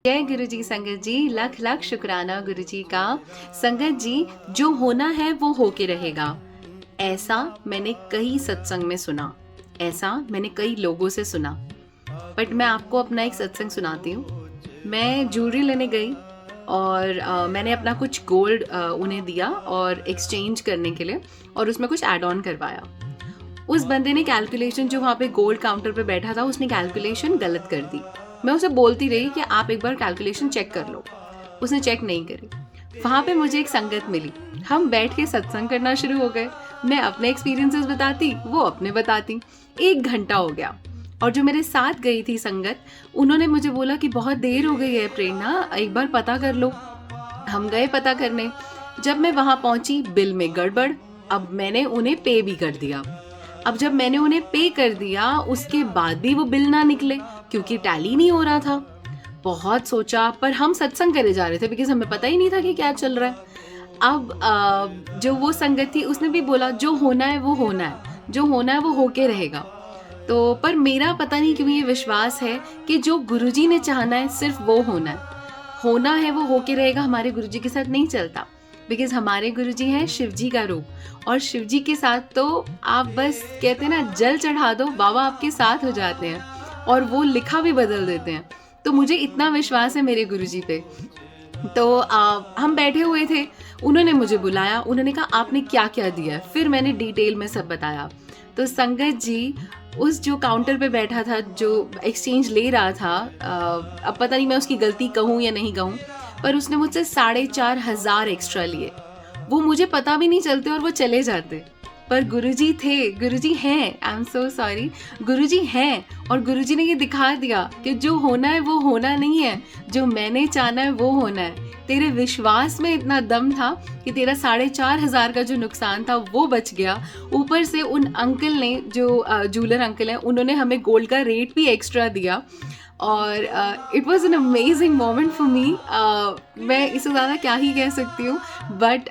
जय गुरु जी संगत जी, लख लख शुक्राना गुरु जी का। संगत जी, जो होना है वो होके रहेगा, ऐसा मैंने कई सत्संग में सुना, ऐसा मैंने कई लोगों से सुना। बट मैं आपको अपना एक सत्संग सुनाती हूँ। मैं ज्वेलरी लेने गई और मैंने अपना कुछ गोल्ड उन्हें दिया और एक्सचेंज करने के लिए, और उसमें कुछ ऐड ऑन करवाया। उस बंदे ने कैलकुलेशन, जो वहाँ पे गोल्ड काउंटर पे बैठा था, उसने कैलकुलेशन गलत कर दी। मैं उसे बोलती रही कि आप एक बार कैलकुलेशन चेक कर लो। उसने चेक नहीं करी। वहाँ पे मुझे एक संगत मिली, हम बैठ के सत्संग करना शुरू हो गए। मैं अपने एक्सपीरियंसेस बताती, वो अपने बताती। 1 घंटा हो गया, और जो मेरे साथ गई थी संगत, उन्होंने मुझे बोला कि बहुत देर हो गई है प्रेरणा, एक बार पता कर लो। हम गए पता करने। जब मैं वहाँ पहुँची, बिल में गड़बड़। अब मैंने उन्हें पे भी कर दिया। अब जब मैंने उन्हें पे कर दिया, उसके बाद भी वो बिल ना निकले, क्योंकि टैली नहीं हो रहा था। बहुत सोचा, पर हम सत्संग करे जा रहे थे, बिकॉज हमें पता ही नहीं था कि क्या चल रहा है। अब जो वो संगत थी, उसने भी बोला जो होना है वो होना है, जो होना है वो होके रहेगा। तो पर मेरा पता नहीं क्यों ये विश्वास है कि जो गुरुजी ने चाहना है सिर्फ वो होना है। होना है वो होके रहेगा, हमारे गुरुजी के साथ नहीं चलता। बिकॉज हमारे गुरुजी हैं शिव जी का रूप, और शिव जी के साथ तो आप बस कहते हैं ना, जल चढ़ा दो, बाबा आपके साथ हो जाते हैं, और वो लिखा भी बदल देते हैं। तो मुझे इतना विश्वास है मेरे गुरुजी पे। तो हम बैठे हुए थे, उन्होंने मुझे बुलाया, उन्होंने कहा आपने क्या क्या दिया है। फिर मैंने डिटेल में सब बताया। तो संगत जी, उस जो काउंटर पे बैठा था, जो एक्सचेंज ले रहा था, अब पता नहीं मैं उसकी गलती कहूँ या नहीं कहूँ, पर उसने मुझसे 4,500 एक्स्ट्रा लिए। वो मुझे पता भी नहीं चलते और वो चले जाते। पर गुरुजी थे, गुरुजी हैं, आई एम सो सॉरी, गुरुजी हैं, और गुरुजी ने ये दिखा दिया कि जो होना है वो होना नहीं है, जो मैंने चाहना है वो होना है। तेरे विश्वास में इतना दम था कि तेरा 4,500 का जो नुकसान था वो बच गया। ऊपर से उन अंकल ने, जो जूलर अंकल हैं, उन्होंने हमें गोल्ड का रेट भी एक्स्ट्रा दिया। और it was an amazing moment for me. मैं इससे ज़्यादा क्या ही कह सकती हूँ। बट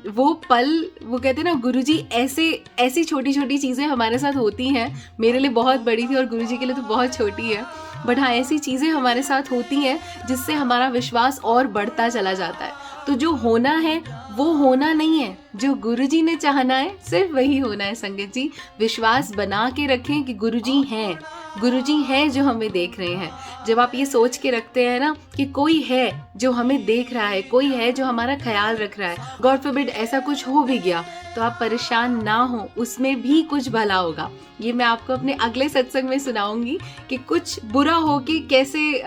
वो पल, वो कहते हैं ना, गुरुजी ऐसी छोटी छोटी चीज़ें हमारे साथ होती हैं। मेरे लिए बहुत बड़ी थी और गुरुजी के लिए तो बहुत छोटी है, बट हाँ, ऐसी चीज़ें हमारे साथ होती हैं जिससे हमारा विश्वास और बढ़ता चला जाता है। तो जो होना है वो होना नहीं है, जो गुरुजी ने चाहना है सिर्फ वही होना है। संगत जी, विश्वास बना के रखें कि गुरुजी हैं, गुरुजी हैं जो हमें देख रहे हैं। जब आप ये सोच के रखते हैं ना कि कोई है जो हमें देख रहा है, कोई है जो हमारा ख्याल रख रहा है, गॉड फॉरबिड ऐसा कुछ हो भी गया तो आप परेशान ना हो, उसमें भी कुछ भला होगा। ये मैं आपको अपने अगले सत्संग में सुनाऊंगी कि कुछ बुरा हो के कैसे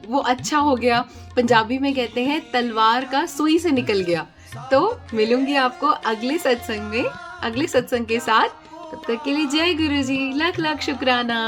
वो अच्छा हो गया। पंजाबी में कहते हैं तलवार का सुई से निकल गया। तो मिलूंगी आपको अगले सत्संग में, अगले सत्संग के साथ। तब तक के लिए जय गुरु जी, लख लख शुक्राना।